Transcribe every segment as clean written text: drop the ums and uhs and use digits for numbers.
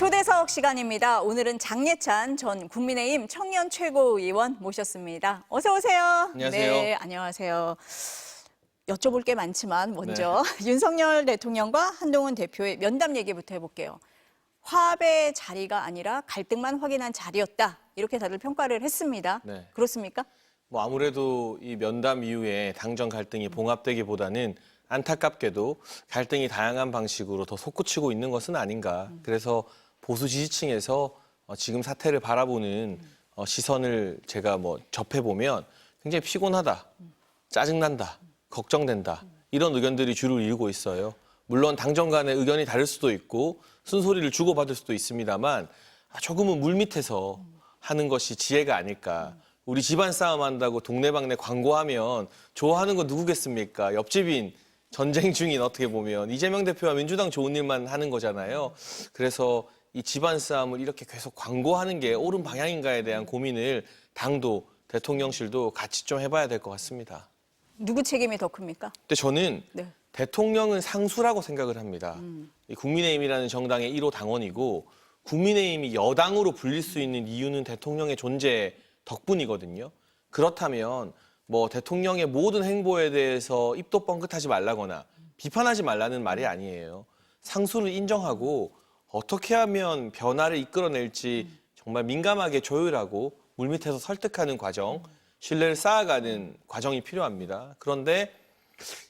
초대석 시간입니다. 오늘은 장예찬 전 국민의힘 청년 최고위원 모셨습니다. 어서 오세요. 안녕하세요. 네, 안녕하세요. 여쭤볼 게 많지만 먼저 윤석열 대통령과 한동훈 대표의 면담 얘기부터 해볼게요. 화합의 자리가 아니라 갈등만 확인한 자리였다. 이렇게 다들 평가를 했습니다. 네. 그렇습니까? 뭐 아무래도 이 면담 이후에 당정 갈등이 봉합되기보다는 안타깝게도 갈등이 다양한 방식으로 더 솟구치고 있는 것은 아닌가. 그래서 보수 지지층에서 지금 사태를 바라보는 시선을 제가 접해보면 굉장히 피곤하다, 짜증난다, 걱정된다 이런 의견들이 주를 이루고 있어요. 물론 당정 간의 의견이 다를 수도 있고 쓴소리를 주고받을 수도 있습니다만 조금은 물밑에서 하는 것이 지혜가 아닐까. 우리 집안 싸움 한다고 동네방네 광고하면 좋아하는 거 누구겠습니까? 옆집인 전쟁 중인 어떻게 보면 이재명 대표와 민주당 좋은 일만 하는 거잖아요. 그래서 이 집안 싸움을 이렇게 계속 광고하는 게 옳은 방향인가에 대한 고민을 당도 대통령실도 같이 좀 해봐야 될 것 같습니다. 누구 책임이 더 큽니까? 근데 저는 네. 대통령은 상수라고 생각을 합니다. 이 국민의힘이라는 정당의 1호 당원이고 국민의힘이 여당으로 불릴 수 있는 이유는 대통령의 존재 덕분이거든요. 그렇다면 대통령의 모든 행보에 대해서 입도 뻥끗하지 말라거나 비판하지 말라는 말이 아니에요. 상수를 인정하고 어떻게 하면 변화를 이끌어낼지 정말 민감하게 조율하고 물밑에서 설득하는 과정, 신뢰를 쌓아가는 과정이 필요합니다. 그런데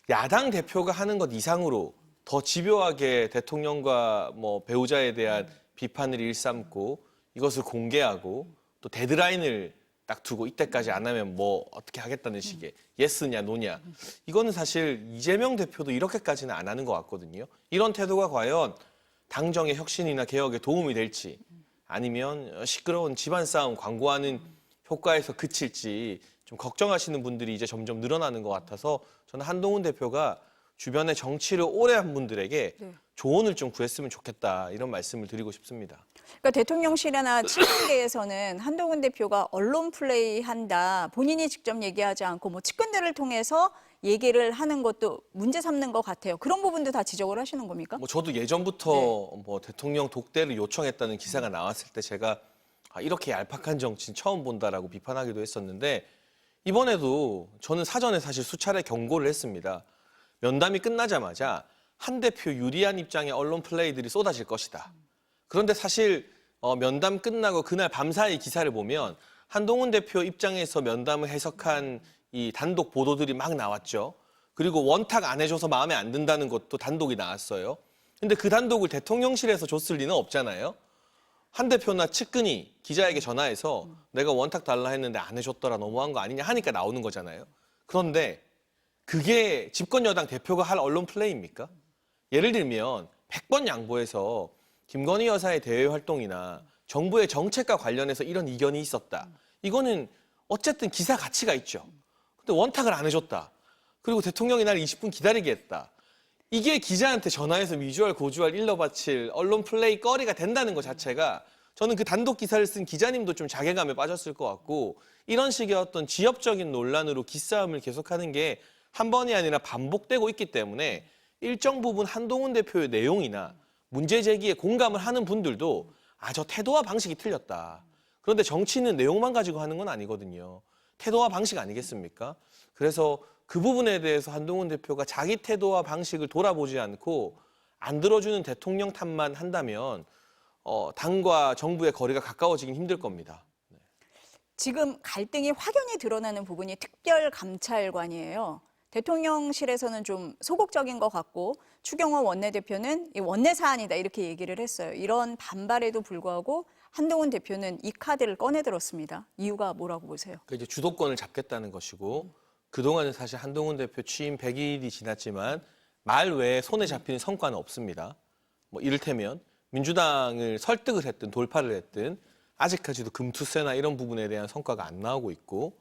야당 대표가 하는 것 이상으로 더 집요하게 대통령과 배우자에 대한 비판을 일삼고 이것을 공개하고 또 데드라인을 딱 두고 이때까지 안 하면 어떻게 하겠다는 식의 예스냐 노냐. 이거는 사실 이재명 대표도 이렇게까지는 안 하는 것 같거든요. 이런 태도가 과연 당정의 혁신이나 개혁에 도움이 될지 아니면 시끄러운 집안 싸움 광고하는 효과에서 그칠지 좀 걱정하시는 분들이 이제 점점 늘어나는 것 같아서 저는 한동훈 대표가 주변의 정치를 오래 한 분들에게 조언을 좀 구했으면 좋겠다 이런 말씀을 드리고 싶습니다. 그러니까 대통령실이나 친문계에서는 한동훈 대표가 언론 플레이한다. 본인이 직접 얘기하지 않고 측근들을 통해서 얘기를 하는 것도 문제 삼는 것 같아요. 그런 부분도 다 지적을 하시는 겁니까? 저도 예전부터 대통령 독대를 요청했다는 기사가 나왔을 때 제가 이렇게 얄팍한 정치는 처음 본다라고 비판하기도 했었는데 이번에도 저는 사전에 사실 수차례 경고를 했습니다. 면담이 끝나자마자 한 대표 유리한 입장의 언론 플레이들이 쏟아질 것이다. 그런데 사실 면담 끝나고 그날 밤사이 기사를 보면 한동훈 대표 입장에서 면담을 해석한 이 단독 보도들이 막 나왔죠. 그리고 원탁 안 해줘서 마음에 안 든다는 것도 단독이 나왔어요. 근데 그 단독을 대통령실에서 줬을 리는 없잖아요. 한 대표나 측근이 기자에게 전화해서 내가 원탁 달라 했는데 안 해줬더라 너무한 거 아니냐 하니까 나오는 거잖아요. 그런데 그게 집권 여당 대표가 할 언론 플레이입니까? 예를 들면 100번 양보해서 김건희 여사의 대외 활동이나 정부의 정책과 관련해서 이런 이견이 있었다. 이거는 어쨌든 기사 가치가 있죠. 근데 원탁을 안 해줬다. 그리고 대통령이 날 20분 기다리게 했다. 이게 기자한테 전화해서 위주얼, 고주얼, 일러 바칠 언론 플레이 거리가 된다는 것 자체가 저는 그 단독 기사를 쓴 기자님도 좀 자괴감에 빠졌을 것 같고 이런 식의 어떤 지엽적인 논란으로 기싸움을 계속하는 게 한 번이 아니라 반복되고 있기 때문에 일정 부분 한동훈 대표의 내용이나 문제 제기에 공감을 하는 분들도 저 태도와 방식이 틀렸다. 그런데 정치는 내용만 가지고 하는 건 아니거든요. 태도와 방식 아니겠습니까? 그래서 그 부분에 대해서 한동훈 대표가 자기 태도와 방식을 돌아보지 않고 안 들어주는 대통령 탓만 한다면 당과 정부의 거리가 가까워지긴 힘들 겁니다. 지금 갈등이 확연히 드러나는 부분이 특별감찰관이에요. 대통령실에서는 좀 소극적인 것 같고 추경호 원내대표는 이 원내 사안이다 이렇게 얘기를 했어요. 이런 반발에도 불구하고 한동훈 대표는 이 카드를 꺼내들었습니다. 이유가 뭐라고 보세요? 이제 주도권을 잡겠다는 것이고 그동안은 사실 한동훈 대표 취임 100일이 지났지만 말 외에 손에 잡히는 성과는 없습니다. 이를테면 민주당을 설득을 했든 돌파를 했든 아직까지도 금투세나 이런 부분에 대한 성과가 안 나오고 있고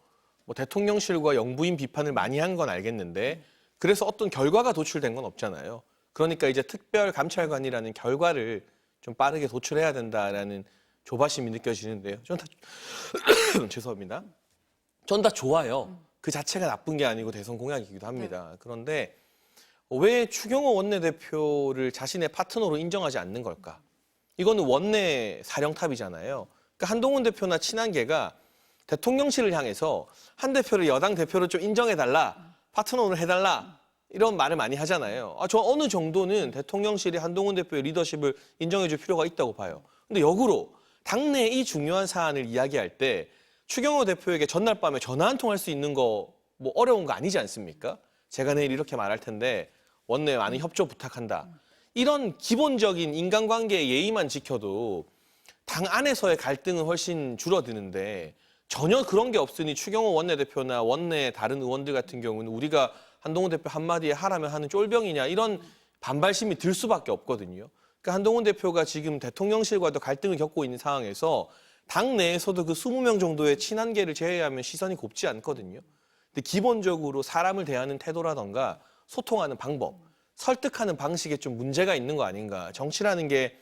대통령실과 영부인 비판을 많이 한 건 알겠는데 그래서 어떤 결과가 도출된 건 없잖아요. 그러니까 이제 특별감찰관이라는 결과를 좀 빠르게 도출해야 된다라는 조바심이 느껴지는데요. 전 다 죄송합니다. 전 다 좋아요. 그 자체가 나쁜 게 아니고 대선 공약이기도 합니다. 그런데 왜 추경호 원내대표를 자신의 파트너로 인정하지 않는 걸까? 이거는 원내 사령탑이잖아요. 그러니까 한동훈 대표나 친한계가 대통령실을 향해서 한 대표를 여당 대표로 좀 인정해달라, 파트너를 해달라 이런 말을 많이 하잖아요. 저 어느 정도는 대통령실이 한동훈 대표의 리더십을 인정해줄 필요가 있다고 봐요. 근데 역으로 당내 이 중요한 사안을 이야기할 때 추경호 대표에게 전날 밤에 전화 한 통 할 수 있는 거 뭐 어려운 거 아니지 않습니까? 제가 내일 이렇게 말할 텐데 원내에 많은 협조 부탁한다. 이런 기본적인 인간관계의 예의만 지켜도 당 안에서의 갈등은 훨씬 줄어드는데 전혀 그런 게 없으니 추경호 원내대표나 원내 다른 의원들 같은 경우는 우리가 한동훈 대표 한마디에 하라면 하는 쫄병이냐 이런 반발심이 들 수밖에 없거든요. 그러니까 한동훈 대표가 지금 대통령실과도 갈등을 겪고 있는 상황에서 당 내에서도 그 20명 정도의 친한계를 제외하면 시선이 곱지 않거든요. 근데 기본적으로 사람을 대하는 태도라던가 소통하는 방법, 설득하는 방식에 좀 문제가 있는 거 아닌가. 정치라는 게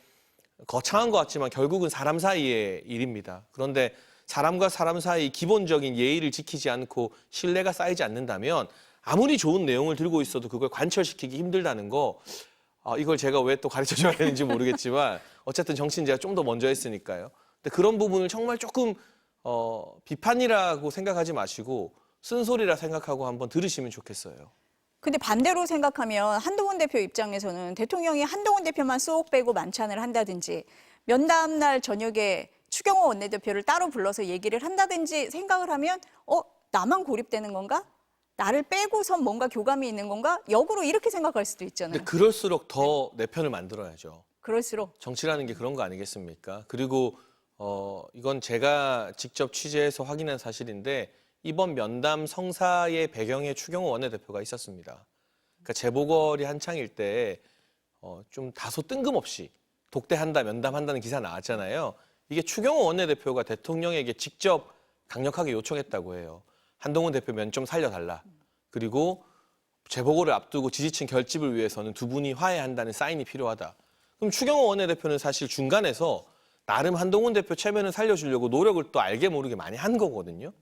거창한 것 같지만 결국은 사람 사이의 일입니다. 그런데 사람과 사람 사이 기본적인 예의를 지키지 않고 신뢰가 쌓이지 않는다면 아무리 좋은 내용을 들고 있어도 그걸 관철시키기 힘들다는 거, 이걸 제가 왜 또 가르쳐 줘야 되는지 모르겠지만 어쨌든 정치는 제가 좀 더 먼저 했으니까요. 근데 그런 부분을 정말 조금 비판이라고 생각하지 마시고 쓴소리라 생각하고 한번 들으시면 좋겠어요. 근데 반대로 생각하면 한동훈 대표 입장에서는 대통령이 한동훈 대표만 쏙 빼고 만찬을 한다든지 면담 날 저녁에 추경호 원내대표를 따로 불러서 얘기를 한다든지 생각을 하면 나만 고립되는 건가? 나를 빼고선 뭔가 교감이 있는 건가? 역으로 이렇게 생각할 수도 있잖아요. 근데 그럴수록 더 내 편을 만들어야죠. 그럴수록. 정치라는 게 그런 거 아니겠습니까? 그리고 이건 제가 직접 취재해서 확인한 사실인데 이번 면담 성사의 배경에 추경호 원내대표가 있었습니다. 그러니까 재보궐이 한창일 때 좀 다소 뜬금없이 독대한다, 면담한다는 기사 나왔잖아요. 이게 추경호 원내대표가 대통령에게 직접 강력하게 요청했다고 해요. 한동훈 대표 면 좀 살려달라. 그리고 재보궐을 앞두고 지지층 결집을 위해서는 두 분이 화해한다는 사인이 필요하다. 그럼 추경호 원내대표는 사실 중간에서 나름 한동훈 대표 체면을 살려주려고 노력을 또 알게 모르게 많이 한 거거든요.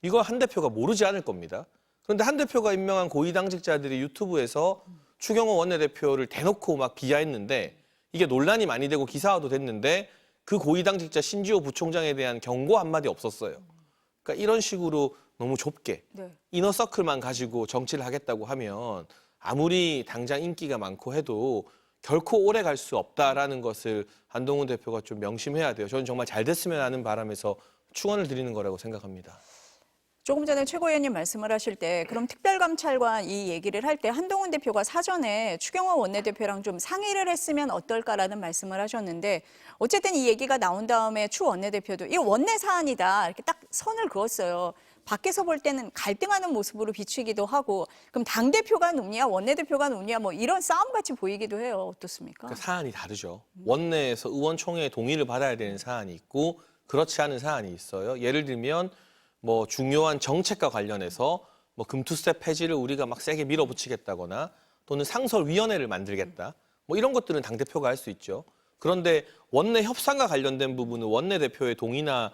이걸 한 대표가 모르지 않을 겁니다. 그런데 한 대표가 임명한 고위당직자들이 유튜브에서 추경호 원내대표를 대놓고 막 비하했는데 이게 논란이 많이 되고 기사화도 됐는데 그 고위당직자 신지호 부총장에 대한 경고 한마디 없었어요. 그러니까 이런 식으로 너무 좁게 이너서클만 가지고 정치를 하겠다고 하면 아무리 당장 인기가 많고 해도 결코 오래 갈 수 없다라는 것을 한동훈 대표가 좀 명심해야 돼요. 저는 정말 잘 됐으면 하는 바람에서 축원을 드리는 거라고 생각합니다. 조금 전에 최고위원님 말씀을 하실 때 그럼 특별감찰관 이 얘기를 할 때 한동훈 대표가 사전에 추경호 원내대표랑 좀 상의를 했으면 어떨까라는 말씀을 하셨는데 어쨌든 이 얘기가 나온 다음에 추 원내대표도 이거 원내 사안이다 이렇게 딱 선을 그었어요. 밖에서 볼 때는 갈등하는 모습으로 비추기도 하고 그럼 당대표가 누냐 원내대표가 누냐 뭐 이런 싸움같이 보이기도 해요. 어떻습니까? 그러니까 사안이 다르죠. 원내에서 의원총회의 동의를 받아야 되는 사안이 있고 그렇지 않은 사안이 있어요. 예를 들면 뭐 중요한 정책과 관련해서 뭐 금투세 폐지를 우리가 막 세게 밀어붙이겠다거나 또는 상설위원회를 만들겠다. 뭐 이런 것들은 당대표가 할 수 있죠. 그런데 원내 협상과 관련된 부분은 원내대표의 동의나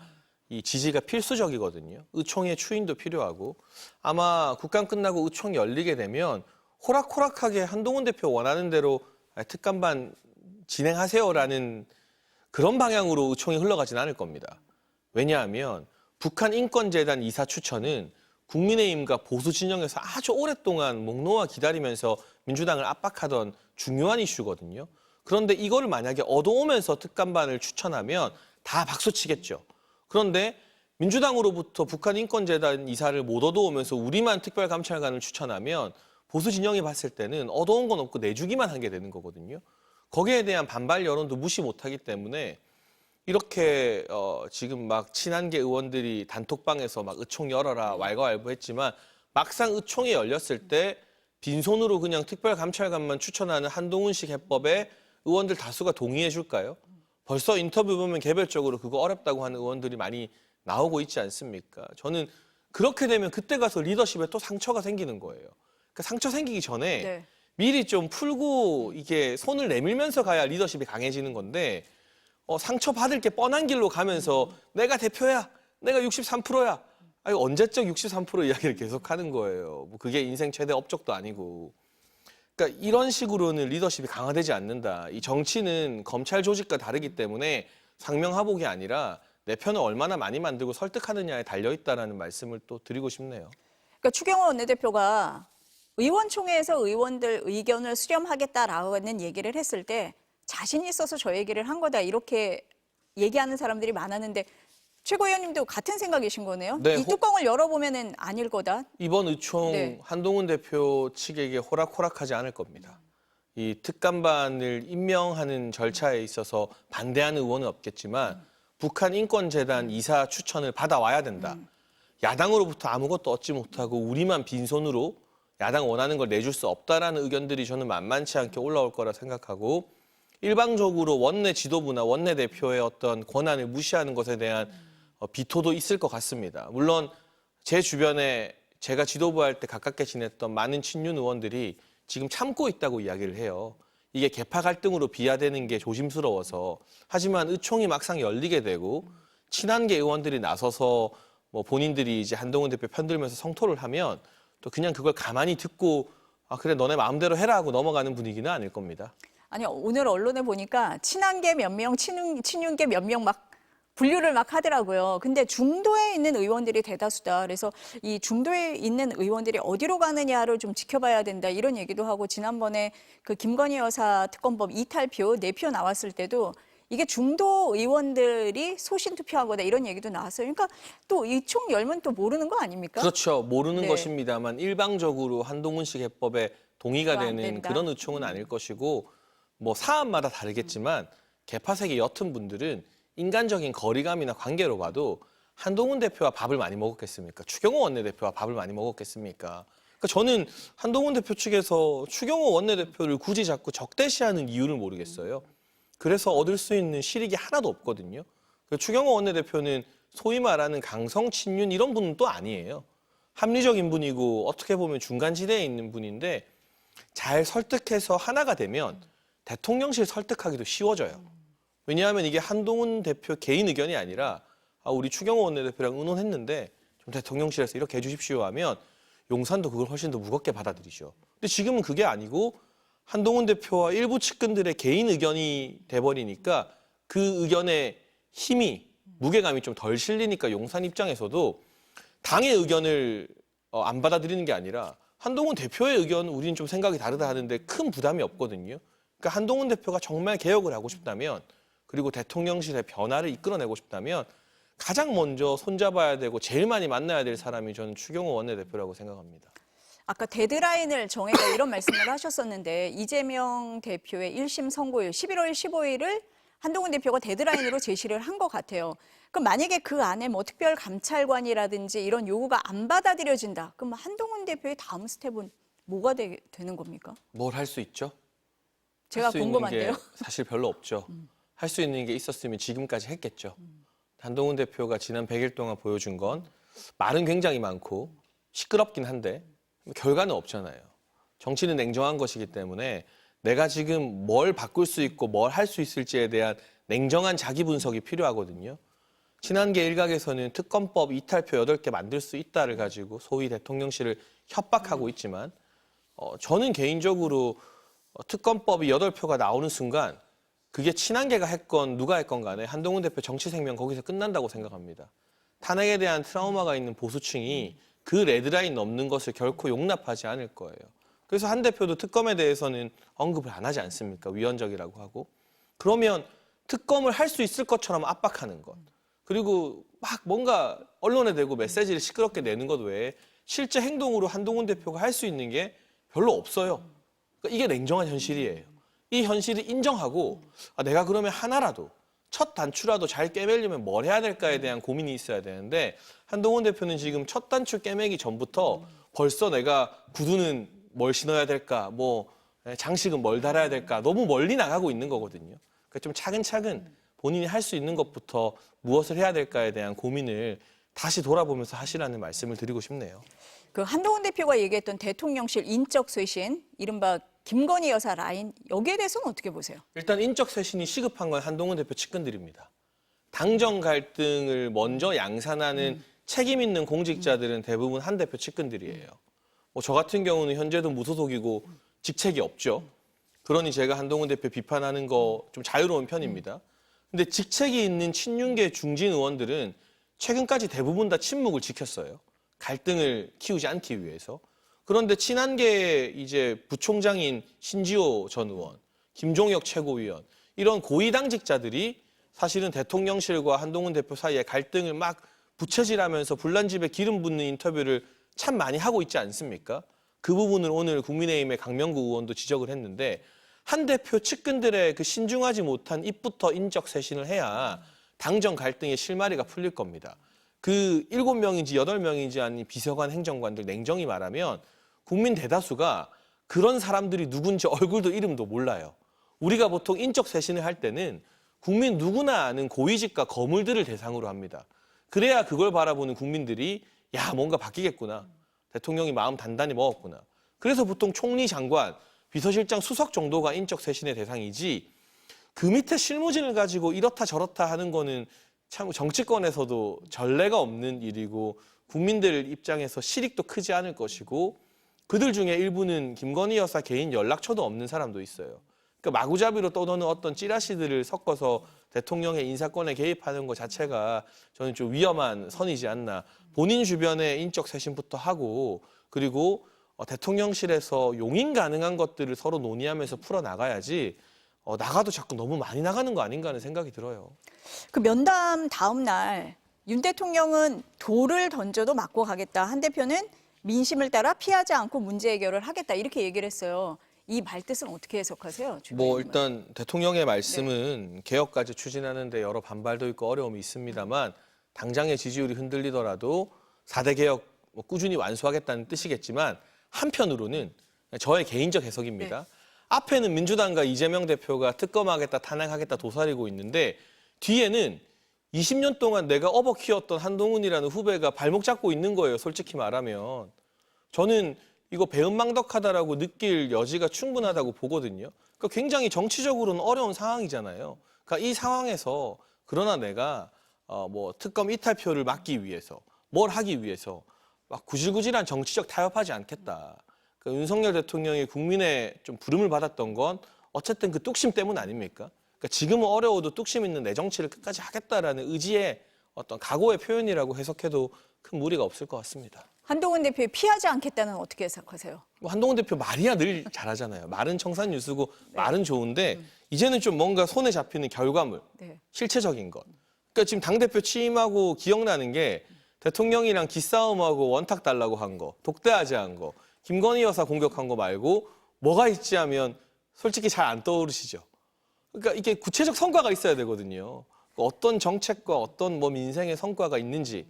이 지지가 필수적이거든요. 의총의 추인도 필요하고 아마 국감 끝나고 의총이 열리게 되면 호락호락하게 한동훈 대표 원하는 대로 특감반 진행하세요라는 그런 방향으로 의총이 흘러가진 않을 겁니다. 왜냐하면 북한 인권재단 이사 추천은 국민의힘과 보수 진영에서 아주 오랫동안 목 놓아 기다리면서 민주당을 압박하던 중요한 이슈거든요. 그런데 이거를 만약에 얻어오면서 특감반을 추천하면 다 박수치겠죠. 그런데 민주당으로부터 북한 인권재단 이사를 못 얻어오면서 우리만 특별감찰관을 추천하면 보수 진영이 봤을 때는 얻어온 건 없고 내주기만 하게 되는 거거든요. 거기에 대한 반발 여론도 무시 못하기 때문에 이렇게 지금 막 친한계 의원들이 단톡방에서 막 의총 열어라 왈가왈부했지만 막상 의총이 열렸을 때 빈손으로 그냥 특별감찰관만 추천하는 한동훈식 해법에 의원들 다수가 동의해 줄까요? 벌써 인터뷰 보면 개별적으로 그거 어렵다고 하는 의원들이 많이 나오고 있지 않습니까? 저는 그렇게 되면 그때 가서 리더십에 또 상처가 생기는 거예요. 그러니까 상처 생기기 전에 미리 좀 풀고 이게 손을 내밀면서 가야 리더십이 강해지는 건데 상처 받을 게 뻔한 길로 가면서 내가 대표야, 내가 63%야. 아니 언제적 63% 이야기를 계속하는 거예요. 뭐 그게 인생 최대 업적도 아니고. 그러니까 그러니까 이런 식으로는 리더십이 강화되지 않는다. 이 정치는 검찰 조직과 다르기 때문에 상명하복이 아니라 내 편을 얼마나 많이 만들고 설득하느냐에 달려있다라는 말씀을 또 드리고 싶네요. 그러니까 추경호 원내대표가 의원총회에서 의원들 의견을 수렴하겠다라는 얘기를 했을 때 자신 있어서 저 얘기를 한 거다 이렇게 얘기하는 사람들이 많았는데 최고위원님도 같은 생각이신 거네요? 네, 이 뚜껑을 열어보면은 아닐 거다. 이번 의총 네. 한동훈 대표 측에게 호락호락하지 않을 겁니다. 이 특감반을 임명하는 절차에 있어서 반대하는 의원은 없겠지만 북한 인권재단 이사 추천을 받아와야 된다. 야당으로부터 아무것도 얻지 못하고 우리만 빈손으로 야당 원하는 걸 내줄 수 없다라는 의견들이 저는 만만치 않게 올라올 거라 생각하고 일방적으로 원내 지도부나 원내 대표의 어떤 권한을 무시하는 것에 대한 비토도 있을 것 같습니다. 물론 제 주변에 제가 지도부 할 때 가깝게 지냈던 많은 친윤 의원들이 지금 참고 있다고 이야기를 해요. 이게 계파 갈등으로 비화되는 게 조심스러워서. 하지만 의총이 막상 열리게 되고 친한계 의원들이 나서서 뭐 본인들이 이제 한동훈 대표 편들면서 성토를 하면 또 그냥 그걸 가만히 듣고 아 그래 너네 마음대로 해라 하고 넘어가는 분위기는 아닐 겁니다. 아니 오늘 언론에 보니까 친한계 몇 명, 친윤계 몇 명 막 분류를 막 하더라고요. 근데 중도에 있는 의원들이 대다수다. 그래서 이 중도에 있는 의원들이 어디로 가느냐를 좀 지켜봐야 된다. 이런 얘기도 하고 지난번에 그 김건희 여사 특검법 이탈표 4표 나왔을 때도 이게 중도 의원들이 소신 투표한 거다. 이런 얘기도 나왔어요. 그러니까 또 이 총 열면 또 모르는 거 아닙니까? 그렇죠. 모르는 네. 것입니다만 일방적으로 한동훈식 해법에 동의가 안 되는 된다. 그런 의총은 아닐 것이고 뭐 사안마다 다르겠지만 개파색이 옅은 분들은 인간적인 거리감이나 관계로 봐도 한동훈 대표와 밥을 많이 먹었겠습니까? 추경호 원내대표와 밥을 많이 먹었겠습니까? 그러니까 저는 한동훈 대표 측에서 추경호 원내대표를 굳이 자꾸 적대시하는 이유를 모르겠어요. 그래서 얻을 수 있는 실익이 하나도 없거든요. 추경호 원내대표는 소위 말하는 강성 친윤 이런 분은 또 아니에요. 합리적인 분이고 어떻게 보면 중간지대에 있는 분인데 잘 설득해서 하나가 되면 대통령실 설득하기도 쉬워져요. 왜냐하면 이게 한동훈 대표 개인 의견이 아니라 우리 추경호 원내대표랑 의논했는데 좀 대통령실에서 이렇게 해주십시오 하면 용산도 그걸 훨씬 더 무겁게 받아들이죠. 근데 지금은 그게 아니고 한동훈 대표와 일부 측근들의 개인 의견이 돼버리니까 그 의견의 힘이 무게감이 좀 덜 실리니까 용산 입장에서도 당의 의견을 안 받아들이는 게 아니라 한동훈 대표의 의견 우리는 좀 생각이 다르다 하는데 큰 부담이 없거든요. 그러니까 한동훈 대표가 정말 개혁을 하고 싶다면 그리고 대통령실의 변화를 이끌어내고 싶다면 가장 먼저 손잡아야 되고 제일 많이 만나야 될 사람이 저는 추경호 원내대표라고 생각합니다. 아까 데드라인을 정해서 이런 말씀을 하셨었는데 이재명 대표의 1심 선고일 11월 15일을 한동훈 대표가 데드라인으로 제시를 한 것 같아요. 그럼 만약에 그 안에 뭐 특별감찰관이라든지 이런 요구가 안 받아들여진다. 그럼 한동훈 대표의 다음 스텝은 뭐가 되는 겁니까? 뭘 할 수 있죠? 제가 할 수 있는 궁금한데요. 게 사실 별로 없죠. 할 수 있는 게 있었으면 지금까지 했겠죠. 한동훈 대표가 지난 100일 동안 보여준 건 말은 굉장히 많고 시끄럽긴 한데 결과는 없잖아요. 정치는 냉정한 것이기 때문에 내가 지금 뭘 바꿀 수 있고 뭘 할 수 있을지에 대한 냉정한 자기 분석이 필요하거든요. 친한계 일각에서는 특검법 이탈표 8개 만들 수 있다를 가지고 소위 대통령실을 협박하고 있지만 저는 개인적으로 특검법이 8표가 나오는 순간 그게 친한계가 했건 누가 했건 간에 한동훈 대표 정치 생명 거기서 끝난다고 생각합니다. 탄핵에 대한 트라우마가 있는 보수층이 그 레드라인 넘는 것을 결코 용납하지 않을 거예요. 그래서 한 대표도 특검에 대해서는 언급을 안 하지 않습니까? 위헌적이라고 하고. 그러면 특검을 할 수 있을 것처럼 압박하는 것. 그리고 막 뭔가 언론에 대고 메시지를 시끄럽게 내는 것 외에 실제 행동으로 한동훈 대표가 할 수 있는 게 별로 없어요. 그러니까 이게 냉정한 현실이에요. 이 현실을 인정하고 내가 그러면 하나라도 첫 단추라도 잘 꿰매려면 뭘 해야 될까에 대한 고민이 있어야 되는데 한동훈 대표는 지금 첫 단추 꿰매기 전부터 벌써 내가 구두는 뭘 신어야 될까, 뭐 장식은 뭘 달아야 될까 너무 멀리 나가고 있는 거거든요. 그러니까 좀 차근차근 본인이 할 수 있는 것부터 무엇을 해야 될까에 대한 고민을 다시 돌아보면서 하시라는 말씀을 드리고 싶네요. 그 한동훈 대표가 얘기했던 대통령실 인적 쇄신, 이른바 김건희 여사 라인, 여기에 대해서는 어떻게 보세요? 일단 인적 쇄신이 시급한 건 한동훈 대표 측근들입니다. 당정 갈등을 먼저 양산하는 책임 있는 공직자들은 대부분 한 대표 측근들이에요. 뭐 저 같은 경우는 현재도 무소속이고 직책이 없죠. 그러니 제가 한동훈 대표 비판하는 거 좀 자유로운 편입니다. 근데 직책이 있는 친윤계 중진 의원들은 최근까지 대부분 다 침묵을 지켰어요. 갈등을 키우지 않기 위해서. 그런데 친한계 이제 부총장인 신지호 전 의원, 김종혁 최고위원 이런 고위 당직자들이 사실은 대통령실과 한동훈 대표 사이에 갈등을 막 부채질하면서 불난집에 기름 붓는 인터뷰를 참 많이 하고 있지 않습니까? 그 부분을 오늘 국민의힘의 강명구 의원도 지적을 했는데 한 대표 측근들의 그 신중하지 못한 입부터 인적 쇄신을 해야 당정 갈등의 실마리가 풀릴 겁니다. 그 7명인지 8명인지 아닌 비서관 행정관들 냉정히 말하면 국민 대다수가 그런 사람들이 누군지 얼굴도 이름도 몰라요. 우리가 보통 인적 쇄신을 할 때는 국민 누구나 아는 고위직과 거물들을 대상으로 합니다. 그래야 그걸 바라보는 국민들이 야 뭔가 바뀌겠구나. 대통령이 마음 단단히 먹었구나. 그래서 보통 총리 장관, 비서실장 수석 정도가 인적 쇄신의 대상이지 그 밑에 실무진을 가지고 이렇다 저렇다 하는 거는 참 정치권에서도 전례가 없는 일이고 국민들 입장에서 실익도 크지 않을 것이고 그들 중에 일부는 김건희 여사 개인 연락처도 없는 사람도 있어요. 그러니까 마구잡이로 떠도는 어떤 찌라시들을 섞어서 대통령의 인사권에 개입하는 것 자체가 저는 좀 위험한 선이지 않나. 본인 주변의 인적 쇄신부터 하고 그리고 대통령실에서 용인 가능한 것들을 서로 논의하면서 풀어나가야지 나가도 자꾸 너무 많이 나가는 거 아닌가 하는 생각이 들어요. 그 면담 다음 날 윤 대통령은 돌을 던져도 맞고 가겠다. 한 대표는 민심을 따라 피하지 않고 문제 해결을 하겠다. 이렇게 얘기를 했어요. 이 말뜻은 어떻게 해석하세요? 뭐 일단 대통령의 말씀은 개혁까지 추진하는데 여러 반발도 있고 어려움이 있습니다만 당장의 지지율이 흔들리더라도 4대 개혁 꾸준히 완수하겠다는 뜻이겠지만 한편으로는 저의 개인적 해석입니다. 앞에는 민주당과 이재명 대표가 특검하겠다, 탄핵하겠다 도사리고 있는데 뒤에는 20년 동안 내가 업어 키웠던 한동훈이라는 후배가 발목 잡고 있는 거예요. 솔직히 말하면. 저는 이거 배은망덕하다라고 느낄 여지가 충분하다고 보거든요. 그러니까 굉장히 정치적으로는 어려운 상황이잖아요. 그러니까 이 상황에서 그러나 내가 뭐 특검 이탈표를 막기 위해서 뭘 하기 위해서 막 구질구질한 정치적 타협하지 않겠다. 그러니까 윤석열 대통령이 국민의 좀 부름을 받았던 건 어쨌든 그 뚝심 때문 아닙니까? 그러니까 지금은 어려워도 뚝심 있는 내 정치를 끝까지 하겠다라는 의지의 어떤 각오의 표현이라고 해석해도 큰 무리가 없을 것 같습니다. 한동훈 대표의 피하지 않겠다는 어떻게 해석하세요? 뭐 한동훈 대표 말이야 늘 잘하잖아요. 말은 청산유수고 말은 좋은데 이제는 좀 뭔가 손에 잡히는 결과물, 실체적인 것. 그러니까 지금 당대표 취임하고 기억나는 게 대통령이랑 기싸움하고 원탁 달라고 한 거, 독대하자한 거, 김건희 여사 공격한 거 말고 뭐가 있지 하면 솔직히 잘 안 떠오르시죠. 그러니까 이게 구체적 성과가 있어야 되거든요. 어떤 정책과 어떤 뭐 민생의 성과가 있는지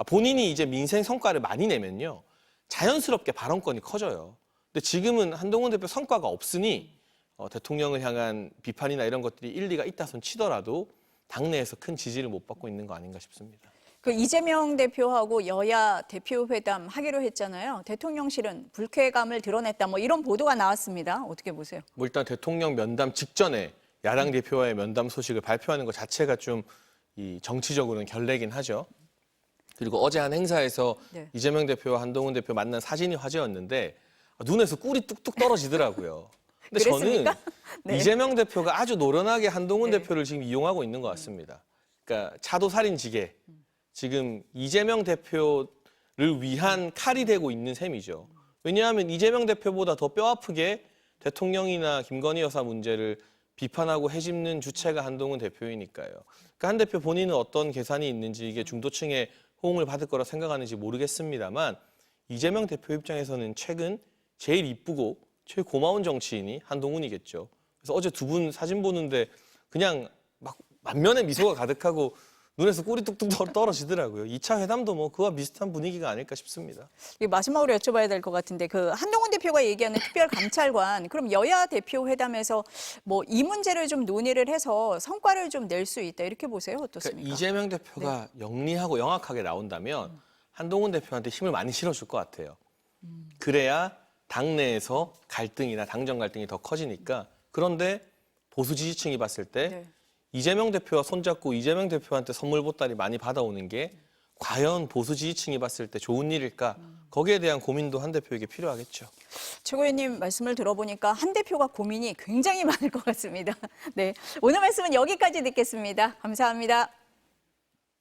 본인이 이제 민생 성과를 많이 내면요. 자연스럽게 발언권이 커져요. 근데 지금은 한동훈 대표 성과가 없으니 대통령을 향한 비판이나 이런 것들이 일리가 있다 손 치더라도 당내에서 큰 지지를 못 받고 있는 거 아닌가 싶습니다. 그 이재명 대표하고 여야 대표 회담 하기로 했잖아요. 대통령실은 불쾌감을 드러냈다. 뭐 이런 보도가 나왔습니다. 어떻게 보세요? 뭐 일단 대통령 면담 직전에 야당 대표와의 면담 소식을 발표하는 것 자체가 좀 이 정치적으로는 결례긴 하죠. 그리고 어제 한 행사에서 이재명 대표와 한동훈 대표 만난 사진이 화제였는데 눈에서 꿀이 뚝뚝 떨어지더라고요. 근데 그랬습니까? 저는 이재명 대표가 아주 노련하게 한동훈 대표를 지금 이용하고 있는 것 같습니다. 그러니까 차도살인지게 지금 이재명 대표를 위한 칼이 되고 있는 셈이죠. 왜냐하면 이재명 대표보다 더 뼈아프게 대통령이나 김건희 여사 문제를 비판하고 헤집는 주체가 한동훈 대표이니까요. 그러니까 한 대표 본인은 어떤 계산이 있는지 이게 중도층의 호응을 받을 거라 생각하는지 모르겠습니다만 이재명 대표 입장에서는 최근 제일 이쁘고 제일 고마운 정치인이 한동훈이겠죠. 그래서 어제 두 분 사진 보는데 그냥 막 만면에 미소가 가득하고 눈에서 꿀이 뚝뚝 떨어지더라고요. 2차 회담도 뭐 그와 비슷한 분위기가 아닐까 싶습니다. 마지막으로 여쭤봐야 될 것 같은데 그 한동훈 대표가 얘기하는 특별감찰관 그럼 여야 대표 회담에서 뭐 이 문제를 좀 논의를 해서 성과를 좀 낼 수 있다 이렇게 보세요? 어떻습니까? 그러니까 이재명 대표가 영리하고 영악하게 나온다면 한동훈 대표한테 힘을 많이 실어줄 것 같아요. 그래야 당내에서 갈등이나 당정 갈등이 더 커지니까 그런데 보수 지지층이 봤을 때 이재명 대표와 손잡고 이재명 대표한테 선물 보따리 많이 받아오는 게 과연 보수 지지층이 봤을 때 좋은 일일까? 거기에 대한 고민도 한 대표에게 필요하겠죠. 최고위원님 말씀을 들어보니까 한 대표가 고민이 굉장히 많을 것 같습니다. 네, 오늘 말씀은 여기까지 듣겠습니다. 감사합니다.